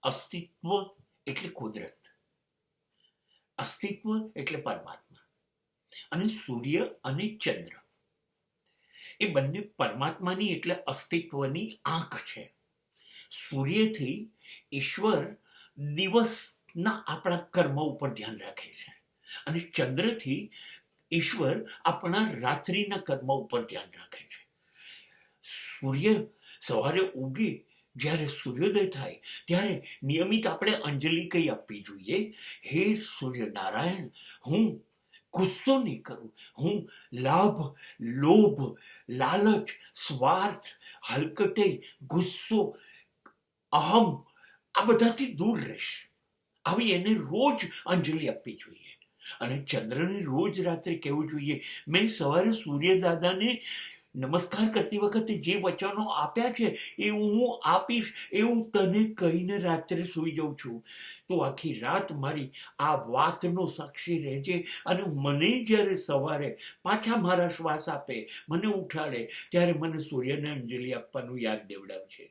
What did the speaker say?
અસ્તિત્વ એટલે કુદરત, અસ્તિત્વ એટલે પરમાત્મા, અને સૂર્ય અને ચંદ્ર એ બંને પરમાત્માની એટલે અસ્તિત્વની આંખ છે. સૂર્યથી ઈશ્વર દિવસના આપણા કર્મ ઉપર ધ્યાન રાખે છે, અને ચંદ્રથી ઈશ્વર આપણા રાત્રિના કર્મ ઉપર ધ્યાન રાખે છે. સૂર્ય સવારે ઉગી જ્યારે સૂર્યોદય થાય ત્યારે નિયમિત આપણે અંજલિ કઈ આપવી જોઈએ, હે સૂર્યનારાયણ, હું ગુસ્સો નહીં કરું, હું લાભ, લોભ, લાલચ, સ્વાર્થ, હલકટે, ગુસ્સો, અહમ આ બધાથી દૂર રહીશ. આવી એને રોજ અંજલિ આપવી જોઈએ. અને ચંદ્રને રોજ રાત્રે કહેવું જોઈએ, મેં સવારે સૂર્ય દાદાને નમસ્કાર કરતી વખતે જે વચનો આપ્યા છે એ હું આપીશ એવું તને કહીને રાત્રે સૂઈ જાઉં છું. તો આખી રાત મારી આ વાતનો સાક્ષી રહેજે, અને મને જ્યારે સવારે પાછા મારા શ્વાસ આપે, મને ઉઠાડે, ત્યારે મને સૂર્યને અંજલિ આપવાનું યાદ દેવડાવજે.